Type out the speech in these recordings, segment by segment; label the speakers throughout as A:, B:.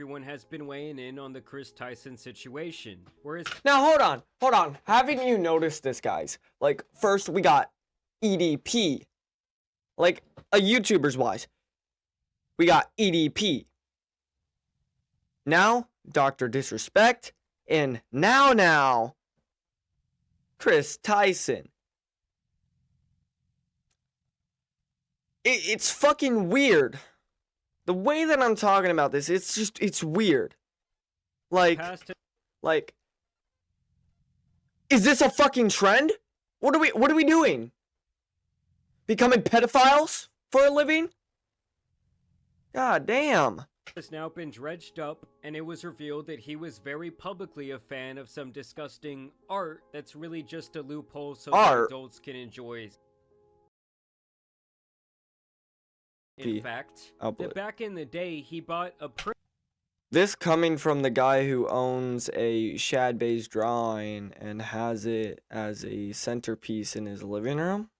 A: Everyone has been weighing in on the Kris Tyson situation. Whereas
B: now hold on. Haven't you noticed this, guys? Like, first we got EDP, like a YouTuber's wise. We got EDP. Now Dr. Disrespect, and now Kris Tyson. It's fucking weird. The way that I'm talking about this, it's weird. Like, is this a fucking trend? What are we doing? Becoming pedophiles for a living? God damn.
A: Has now been dredged up, and it was revealed that he was very publicly a fan of some disgusting art that's really just a loophole so that adults can enjoy. In fact, that back in the day, he bought a print.
B: This coming from the guy who owns a shad-based drawing and has it as a centerpiece in his living room?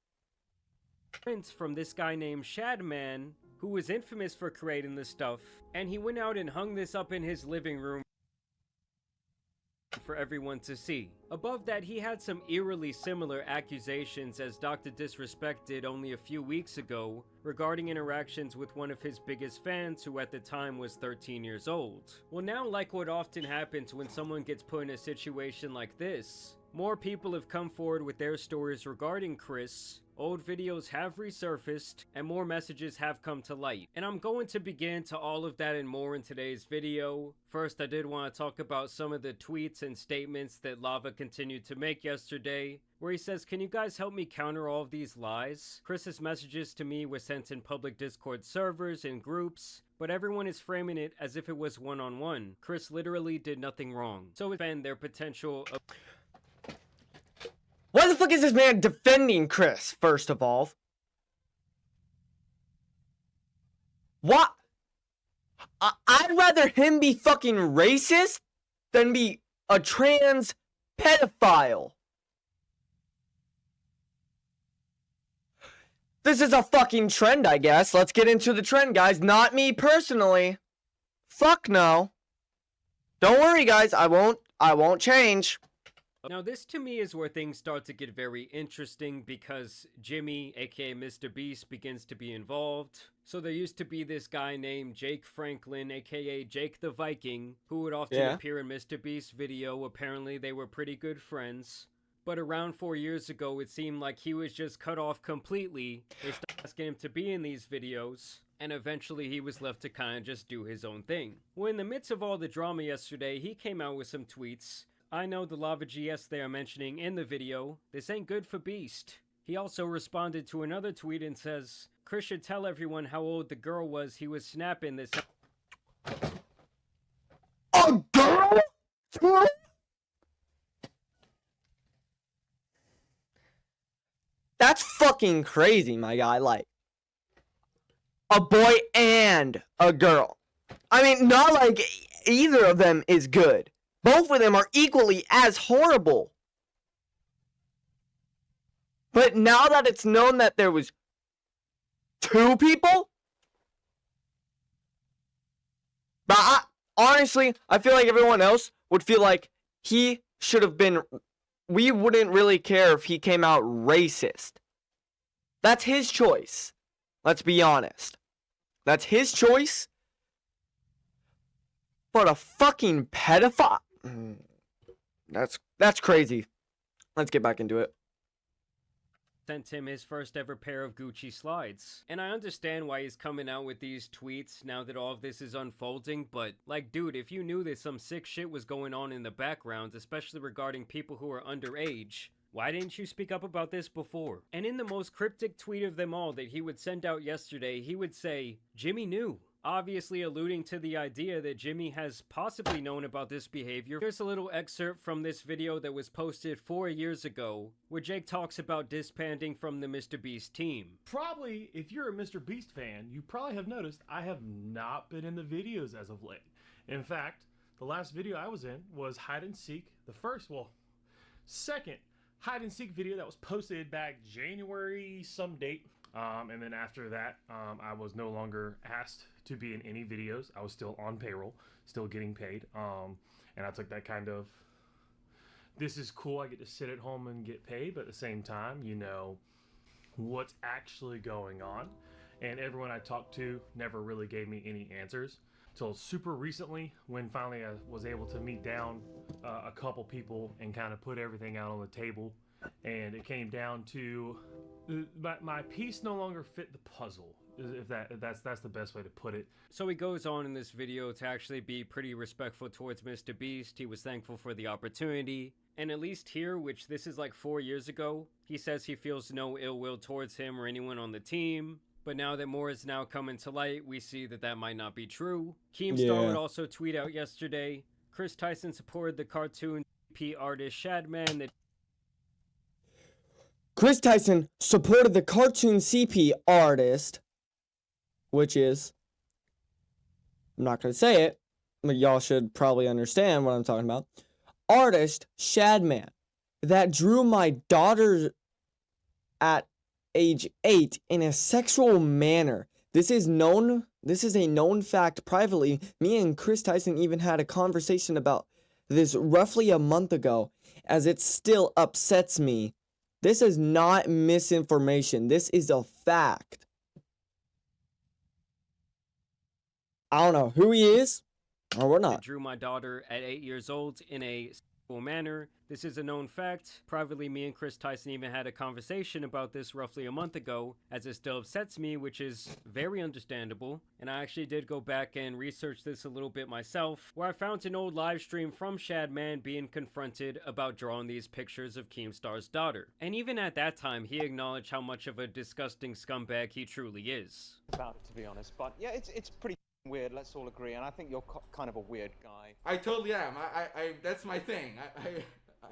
A: Prints from this guy named Shadman, who was infamous for creating this stuff, and he went out and hung this up in his living room for everyone to see. Above that, he had some eerily similar accusations as Dr. Disrespect did only a few weeks ago regarding interactions with one of his biggest fans who at the time was 13 years old. Well, now, like what often happens when someone gets put in a situation like this, more people have come forward with their stories regarding Kris, old videos have resurfaced, and more messages have come to light. And I'm going to begin to all of that and more in today's video. First, I did want to talk about some of the tweets and statements that Lava continued to make yesterday, where he says, "Can you guys help me counter all of these lies? Kris's messages to me were sent in public Discord servers and groups, but everyone is framing it as if it was one-on-one. Kris literally did nothing wrong. So defend their potential of..."
B: Why the fuck is this man defending Kris, first of all? What? I'd rather him be fucking racist than be a trans pedophile. This is a fucking trend, I guess. Let's get into the trend, guys. Not me personally. Fuck no. Don't worry, guys. I won't change.
A: Now this to me is where things start to get very interesting because Jimmy, aka Mr. Beast, begins to be involved. So there used to be this guy named Jake Franklin, aka Jake the Viking, who would often appear in Mr. Beast's video. Apparently they were pretty good friends. But around 4 years ago, it seemed like he was just cut off completely. They started asking him to be in these videos, and eventually he was left to kind of just do his own thing. Well, in the midst of all the drama yesterday, he came out with some tweets. "I know the Lava GS they are mentioning in the video. This ain't good for Beast." He also responded to another tweet and says, "Kris should tell everyone how old the girl was he was snapping this."
B: A girl? That's fucking crazy, my guy. Like, a boy and a girl. I mean, not like either of them is good. Both of them are equally as horrible. But now that it's known that there was 2 people, but honestly, I feel like everyone else would feel like he should have been, we wouldn't really care if he came out racist. That's his choice. Let's be honest. That's his choice. But a fucking pedophile? That's crazy. Let's get back into it.
A: Sent him his first ever pair of Gucci slides. And I understand why he's coming out with these tweets now that all of this is unfolding, but like, dude, if you knew that some sick shit was going on in the background, especially regarding people who are underage, why didn't you speak up about this before? And in the most cryptic tweet of them all that he would send out yesterday, he would say, "Jimmy knew." Obviously alluding to the idea that Jimmy has possibly known about this behavior. Here's a little excerpt from this video that was posted 4 years ago, where Jake talks about disbanding from the Mr. Beast team.
C: Probably, if you're a Mr. Beast fan, you probably have noticed I have not been in the videos as of late. In fact, the last video I was in was Hide and Seek, second hide and seek video that was posted back January some date. And then after that, I was no longer asked to be in any videos. I was still on payroll, still getting paid. And I took that kind of, this is cool, I get to sit at home and get paid, but at the same time, you know, what's actually going on. And everyone I talked to never really gave me any answers till super recently, when finally I was able to meet down a couple people and kind of put everything out on the table. And it came down to my piece no longer fit the puzzle, if that's the best way to put it.
A: So he goes on in this video to actually be pretty respectful towards Mr. Beast. He was thankful for the opportunity. And at least here, which this is like 4 years ago, he says he feels no ill will towards him or anyone on the team. But now that more is now coming to light, we see that that might not be true. Keemstar would also tweet out yesterday, Kris Tyson supported the cartoon CP artist Shadman that
B: Kris Tyson supported the cartoon CP artist, which is, I'm not going to say it, but y'all should probably understand what I'm talking about. Artist Shadman that drew my daughter at age 8 in a sexual manner. This is a known fact privately. Me and Kris Tyson even had a conversation about this roughly a month ago, as it still upsets me. This is not misinformation. This is a fact. I don't know who he is, or we're not.
A: drew my daughter at 8 years old in a sexual manner. This is a known fact. Privately, me and Kris Tyson even had a conversation about this roughly a month ago, as it still upsets me, which is very understandable. And I actually did go back and research this a little bit myself, where I found an old live stream from Shadman being confronted about drawing these pictures of Keemstar's daughter. And even at that time, he acknowledged how much of a disgusting scumbag he truly is.
D: About it, to be honest, but yeah, it's pretty weird, let's all agree, and I think you're kind of a weird guy.
E: I totally am. I that's my thing.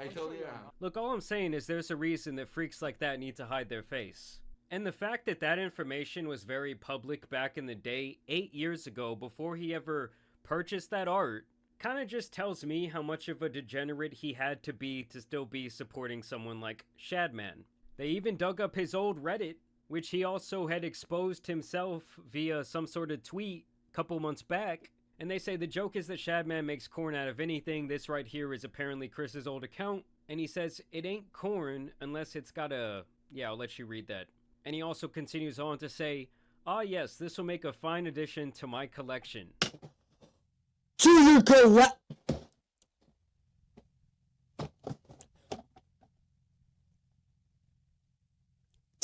E: I totally am.
A: Look, all I'm saying is there's a reason that freaks like that need to hide their face. And the fact that that information was very public back in the day, 8 years ago, before he ever purchased that art, kind of just tells me how much of a degenerate he had to be to still be supporting someone like Shadman. They even dug up his old Reddit, which he also had exposed himself via some sort of tweet couple months back, and they say the joke is that Shadman makes corn out of anything. This right here is apparently Kris's old account, and he says it ain't corn unless it's got a... yeah, I'll let you read that. And he also continues on to say, ah yes, this will make a fine addition to my collection.
B: To your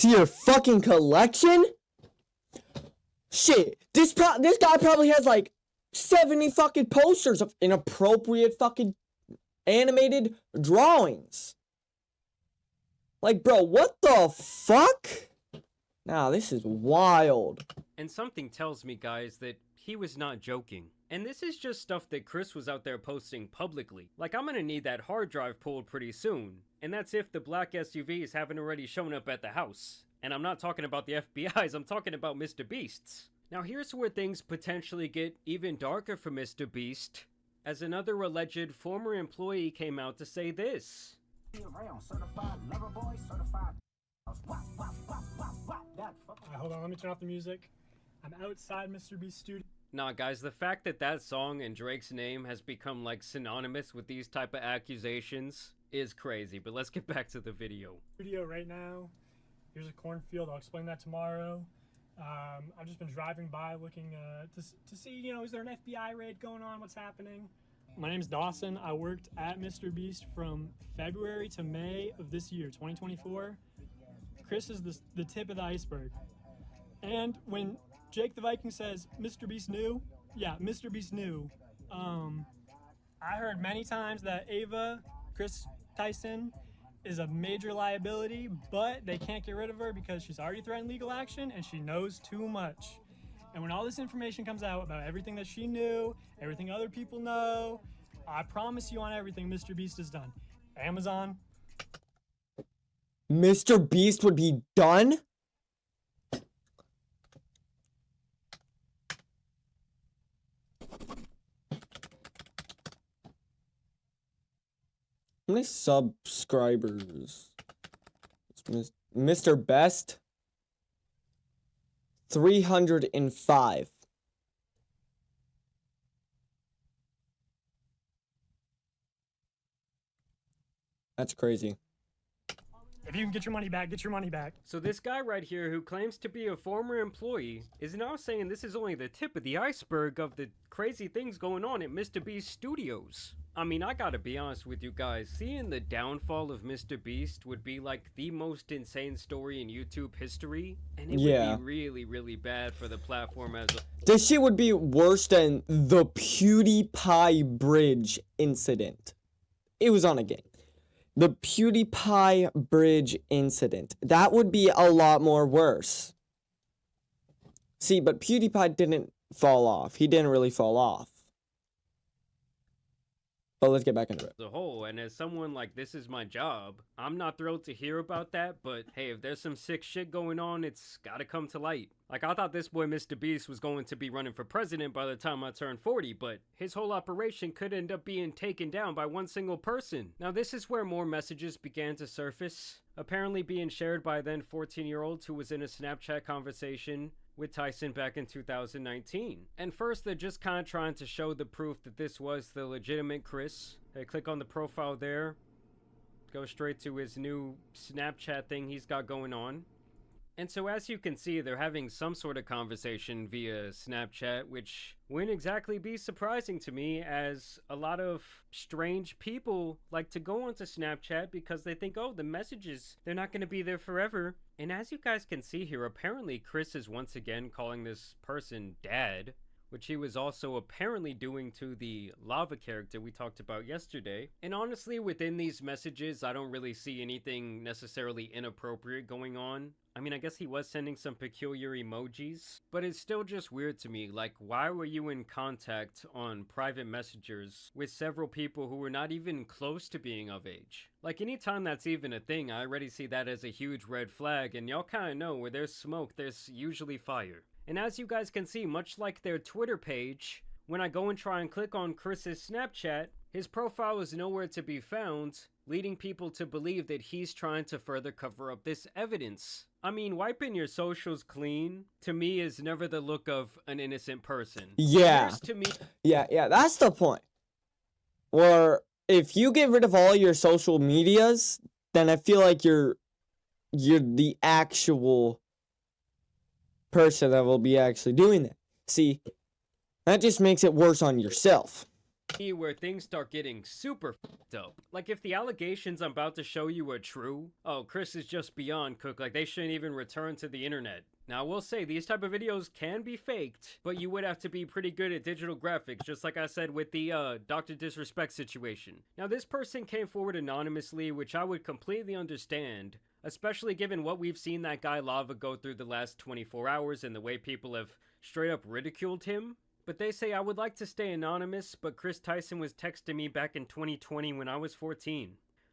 B: to your fucking collection? Shit, this guy probably has like 70 fucking posters of inappropriate fucking animated drawings. Like, bro, what the fuck? Nah, this is wild.
A: And something tells me, guys, that he was not joking. And this is just stuff that Kris was out there posting publicly. Like, I'm gonna need that hard drive pulled pretty soon. And that's if the black SUVs haven't already shown up at the house. And I'm not talking about the FBI's, I'm talking about Mr. Beast's. Now here's where things potentially get even darker for Mr. Beast, as another alleged former employee came out to say this.
F: Hold on, let me turn off the music. I'm outside Mr. Beast's studio.
A: Nah, guys, the fact that that song and Drake's name has become like synonymous with these type of accusations is crazy, but let's get back to the video.
F: Right now, here's a cornfield. I'll explain that tomorrow. I've just been driving by looking to see, you know, is there an FBI raid going on? What's happening? My name's Dawson. I worked at Mr. Beast from February to May of this year, 2024. Kris is the tip of the iceberg. And when Jake the Viking says Mr. Beast knew, yeah, Mr. Beast knew. I heard many times that Ava, Kris Tyson, is a major liability, but they can't get rid of her because she's already threatened legal action and she knows too much. And when all this information comes out about everything that she knew, everything other people know, I promise you on everything Mr. Beast is done. Amazon.
B: Mr. Beast would be done? How many subscribers? Mr. Best? 305. That's crazy.
F: If you can get your money back, get your money back.
A: So this guy right here, who claims to be a former employee, is now saying this is only the tip of the iceberg of the crazy things going on at Mr. Beast Studios. I mean, I gotta be honest with you guys, seeing the downfall of Mr. Beast would be like the most insane story in YouTube history, and it would be really, really bad for the platform as a...
B: This shit would be worse than the PewDiePie bridge incident. It was on a game. The PewDiePie bridge incident. That would be a lot more worse. See, but PewDiePie didn't fall off. He didn't really fall off. But let's get back into it.
A: As a whole, and as someone like, this is my job, I'm not thrilled to hear about that, but hey, if there's some sick shit going on, it's gotta come to light. Like, I thought this boy Mr. Beast was going to be running for president by the time I turned 40, but his whole operation could end up being taken down by one single person. Now, this is where more messages began to surface, apparently being shared by a then 14-year-old who was in a Snapchat conversation with Tyson back in 2019. And first, they're just kind of trying to show the proof that this was the legitimate Kris. Hey, click on the profile there. Go straight to his new Snapchat thing he's got going on. And so as you can see, they're having some sort of conversation via Snapchat, which wouldn't exactly be surprising to me, as a lot of strange people like to go onto Snapchat because they think, oh, the messages, they're not going to be there forever. And as you guys can see here, apparently Kris is once again calling this person dad, which he was also apparently doing to the lava character we talked about yesterday. And honestly, within these messages, I don't really see anything necessarily inappropriate going on. I mean, I guess he was sending some peculiar emojis, but it's still just weird to me. Like, why were you in contact on private messengers with several people who were not even close to being of age? Like, anytime that's even a thing, I already see that as a huge red flag, and y'all kind of know where there's smoke, there's usually fire. And as you guys can see, much like their Twitter page, when I go and try and click on Kris's Snapchat, his profile is nowhere to be found, leading people to believe that he's trying to further cover up this evidence. I mean, wiping your socials clean, to me, is never the look of an innocent person.
B: Yeah.
A: To me,
B: Yeah, that's the point. Or if you get rid of all your social medias, then I feel like you're the actual person that will be actually doing that. See, that just makes it worse on yourself.
A: where things start getting super fucked up. Like, if the allegations I'm about to show you are true, oh, Kris is just beyond cooked. Like, they shouldn't even return to the internet. Now, I will say, these type of videos can be faked, but you would have to be pretty good at digital graphics, just like I said with the Dr. Disrespect situation. Now, this person came forward anonymously, which I would completely understand, especially given what we've seen that guy Lava go through the last 24 hours and the way people have straight up ridiculed him. But they say, I would like to stay anonymous, but Kris Tyson was texting me back in 2020 when I was 14.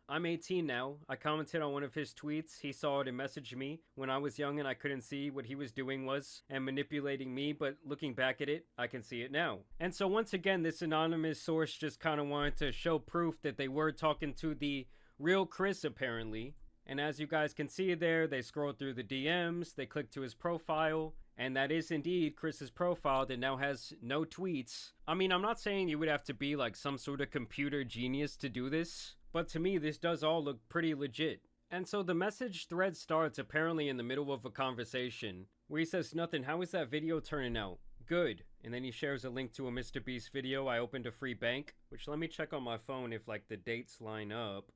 A: I'm 18 now. I commented on one of his tweets. He saw it and messaged me when I was young and I couldn't see what he was doing was and manipulating me, but looking back at it, I can see it now. And so once again, this anonymous source just kind of wanted to show proof that they were talking to the real Kris apparently. And as you guys can see there, they scroll through the DMs, they click to his profile, and that is indeed Kris's profile that now has no tweets. I mean, I'm not saying you would have to be like some sort of computer genius to do this, but to me, this does all look pretty legit. And so the message thread starts apparently in the middle of a conversation where he says, "Nothing, how is that video turning out? Good." And then he shares a link to a Mr. Beast video. I opened a free bank, which let me check on my phone if like the dates line up.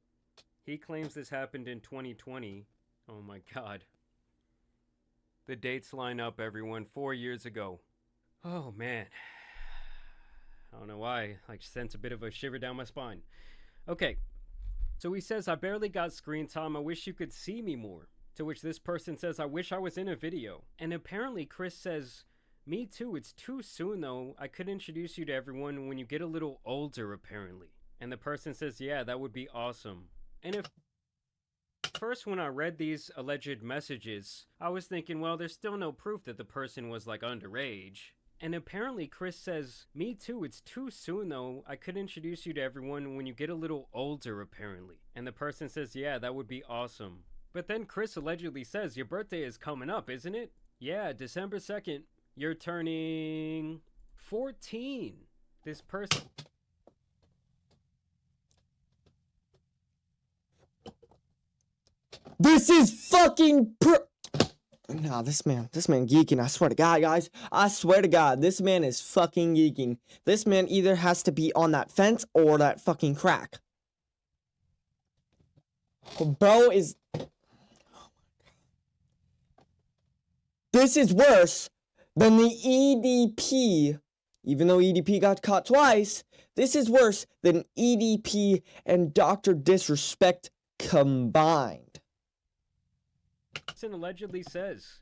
A: He claims this happened in 2020. Oh my god. The dates line up, everyone. 4 years ago. Oh man. I don't know why. I sent a bit of a shiver down my spine. Okay. So he says, "I barely got screen time. I wish you could see me more." To which this person says, "I wish I was in a video." And apparently Kris says, "Me too. It's too soon though. I could introduce you to everyone when you get a little older apparently." And the person says, "Yeah, that would be awesome." And if first when I read these alleged messages, I was thinking, well, there's still no proof that the person was like underage. And apparently Kris says, "Me too, it's too soon though. I could introduce you to everyone when you get a little older apparently." And the person says, "Yeah, that would be awesome." But then Kris allegedly says, "Your birthday is coming up, isn't it?" Yeah, December 2nd, you're turning 14. This person.
B: This is fucking Nah, this man geeking. I swear to God, guys. I swear to God, this man is fucking geeking. This man either has to be on that fence or that fucking crack. Bro is... This is worse than the EDP. Even though EDP got caught twice, this is worse than EDP and Dr. Disrespect combined.
A: Tyson allegedly says,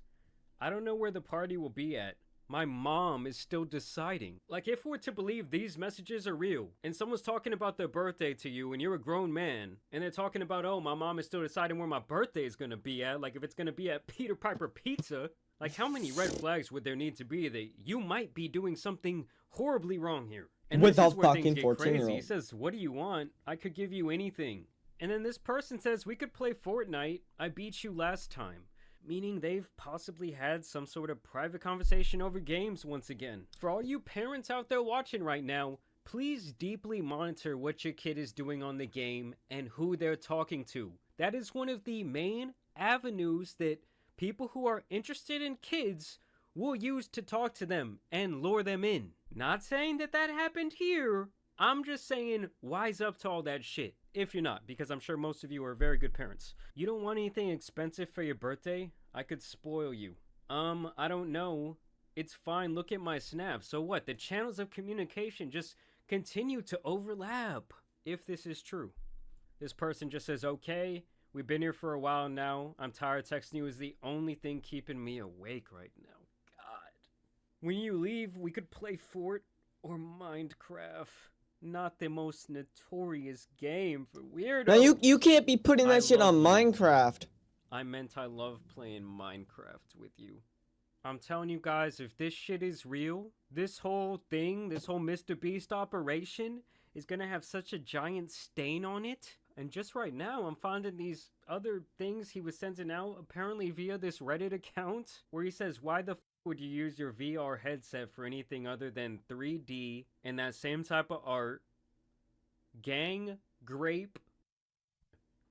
A: I don't know where the party will be at. My mom is still deciding. Like, if we're to believe these messages are real, and someone's talking about their birthday to you, and you're a grown man, and they're talking about, oh, my mom is still deciding where my birthday is gonna be at, like if it's gonna be at Peter Piper Pizza, like how many red flags would there need to be that you might be doing something horribly wrong here? And
B: with
A: this
B: a
A: is where things
B: fucking
A: get
B: 14-year-old.
A: crazy. He says, what do you want? I could give you anything. And then this person says, we could play Fortnite. I beat you last time. Meaning they've possibly had some sort of private conversation over games once again. For all you parents out there watching right now, please deeply monitor what your kid is doing on the game and who they're talking to. That is one of the main avenues that people who are interested in kids will use to talk to them and lure them in. Not saying that that happened here. I'm just saying wise up to all that shit. If you're not, because I'm sure most of you are very good parents. You don't want anything expensive for your birthday? I could spoil you. I don't know. It's fine, look at my snap. So what? The channels of communication just continue to overlap. If this is true. This person just says, okay, we've been here for a while now. I'm tired. Texting you is the only thing keeping me awake right now. God. When you leave, we could play Fort or Minecraft. Not the most notorious game for weirdos.
B: Now you can't be putting that shit on Minecraft.
A: I meant I love playing Minecraft with you. I'm telling you guys, if this shit is real, this whole thing, this whole Mr. Beast operation is gonna have such a giant stain on it. And just right now, I'm finding these other things he was sending out, apparently via this Reddit account, where he says, why the would you use your VR headset for anything other than 3D and that same type of art? Gang, grape.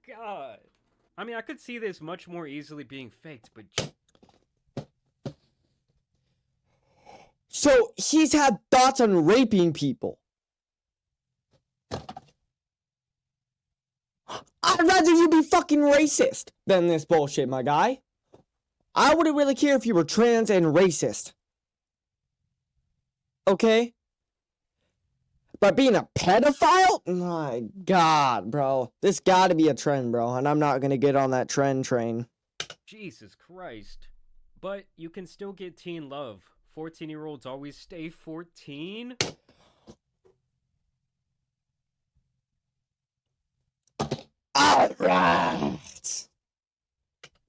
A: God. I mean, I could see this much more easily being faked, but...
B: So, he's had thoughts on raping people. I'd rather you be fucking racist than this bullshit, my guy. I wouldn't really care if you were trans and racist. Okay? But being a pedophile? My God, bro. This gotta be a trend, bro. And I'm not gonna get on that trend train.
A: Jesus Christ. But you can still get teen love. 14-year-olds always stay 14?
B: Alright!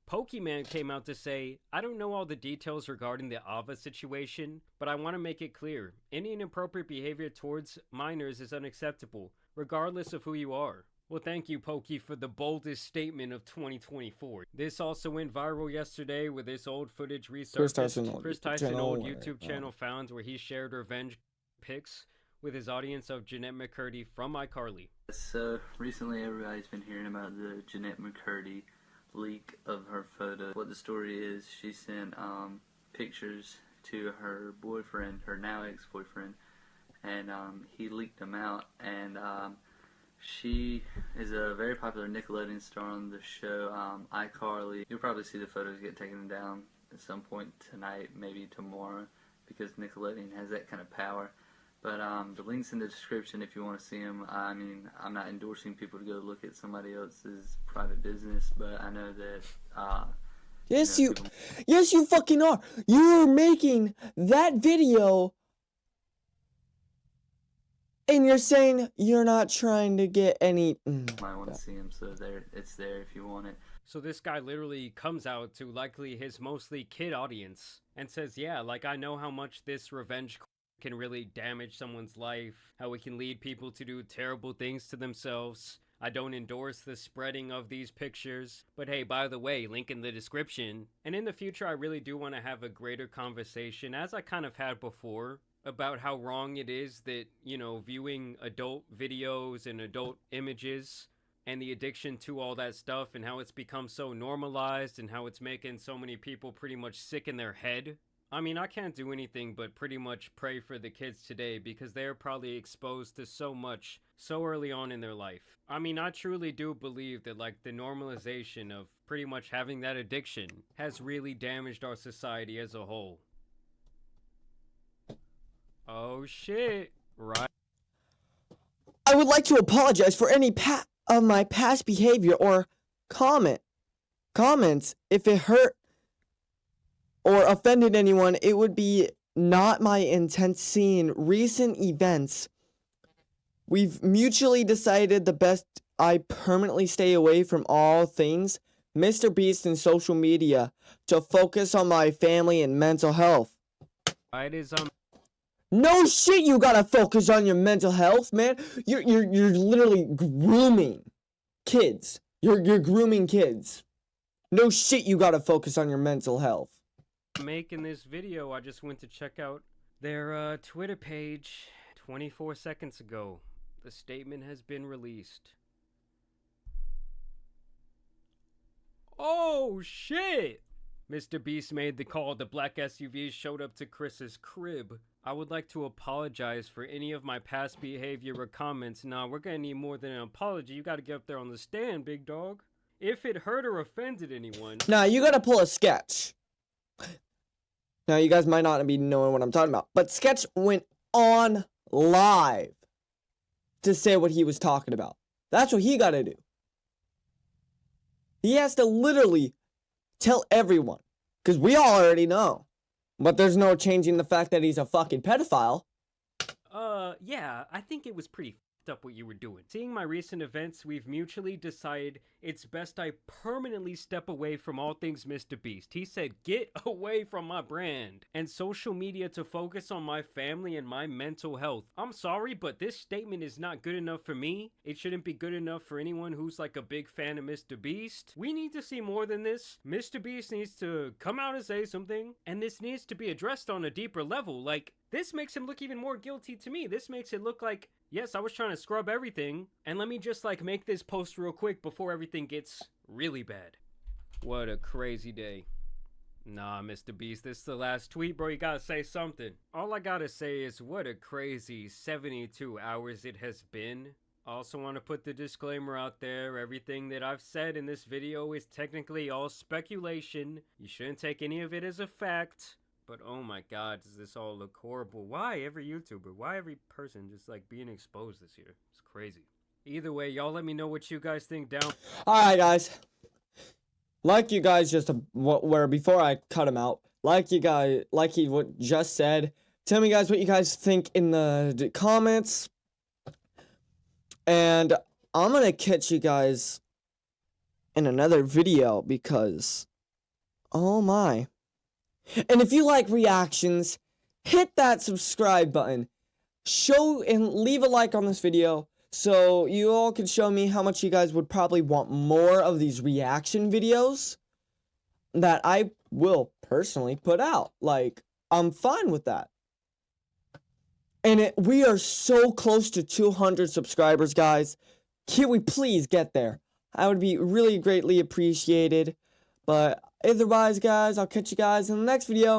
A: Pokemon came out to say, I don't know all the details regarding the Ava situation, but I want to make it clear. Any inappropriate behavior towards minors is unacceptable, regardless of who you are. Well, thank you, Pokey, for the boldest statement of 2024. This also went viral yesterday with this old footage resurfaced. Kris Tyson, old YouTube channel found where he shared revenge pics with his audience of Jeanette McCurdy from iCarly.
G: So, recently everybody's been hearing about the Jeanette McCurdy leak of her photo. What the story is, she sent pictures to her boyfriend, her now ex-boyfriend, and he leaked them out, and she is a very popular Nickelodeon star on the show iCarly. You'll probably see the photos get taken down at some point tonight, maybe tomorrow, because Nickelodeon has that kind of power. But the link's in the description if you want to see them. I mean, I'm not endorsing people to go look at somebody else's private business, but I know that...
B: Yes, you fucking are. You're making that video, and you're saying you're not trying to get any...
G: might want to see them, so it's there if you want it.
A: So this guy literally comes out to likely his mostly kid audience and says, yeah, like I know how much this revenge can really damage someone's life, how it can lead people to do terrible things to themselves. I don't endorse the spreading of these pictures. But hey, by the way, link in the description. And in the future, I really do want to have a greater conversation, as I kind of had before, about how wrong it is that, you know, viewing adult videos and adult images and the addiction to all that stuff, and how it's become so normalized, and how it's making so many people pretty much sick in their head. I mean, I can't do anything but pretty much pray for the kids today, because they're probably exposed to so much so early on in their life. I mean, I truly do believe that, like, the normalization of pretty much having that addiction has really damaged our society as a whole. Oh shit, right?
B: I would like to apologize for any of my past behavior or comments. If it hurt or offended anyone, it would be not my intent. Seeing recent events, we've mutually decided the best I permanently stay away from all things Mr. Beast and social media to focus on my family and mental health.
A: Right is
B: No shit, you gotta focus on your mental health, man. You're literally grooming kids. You're grooming kids. No shit, you gotta focus on your mental health.
A: making this video, I just went to check out their Twitter page 24 seconds ago. The statement has been released. Oh shit! Mr. Beast made the call. The black SUV showed up to Kris's crib. I would like to apologize for any of my past behavior or comments. Nah, we're gonna need more than an apology. You gotta get up there on the stand, big dog. If it hurt or offended anyone...
B: Nah, you gotta pull a Sketch. Now, you guys might not be knowing what I'm talking about, but Sketch went on live to say what he was talking about. That's what he gotta do. He has to literally tell everyone, because we all already know. But there's no changing the fact that he's a fucking pedophile.
A: Yeah, I think it was pretty f***ed up what you were doing. Seeing my recent events, we've mutually decided it's best I permanently step away from all things Mr. Beast. He said, get away from my brand and social media to focus on my family and my mental health. I'm sorry, but this statement is not good enough for me. It shouldn't be good enough for anyone who's like a big fan of Mr. Beast. We need to see more than this. Mr. Beast needs to come out and say something, and this needs to be addressed on a deeper level. Like, this makes him look even more guilty to me. This makes it look like, yes, I was trying to scrub everything, and let me just like make this post real quick before everything gets really bad. What a crazy day. Nah, Mr. Beast, this is the last tweet, bro. You gotta say something. All I gotta say is what a crazy 72 hours it has been. Also want to put the disclaimer out there. Everything that I've said in this video is technically all speculation. You shouldn't take any of it as a fact. But oh my god, does this all look horrible? Why every YouTuber? Why every person just like being exposed this year? It's crazy. Either way, y'all let me know what you guys think down.
B: Alright, guys. Like you guys before I cut him out, like he just said, tell me guys what you guys think in the comments. And I'm gonna catch you guys in another video because, oh my. And if you like reactions, hit that subscribe button. Show and leave a like on this video so you all can show me how much you guys would probably want more of these reaction videos that I will personally put out. Like, I'm fine with that. And we are so close to 200 subscribers, guys. Can we please get there? I would be really greatly appreciated. But otherwise, guys, I'll catch you guys in the next video.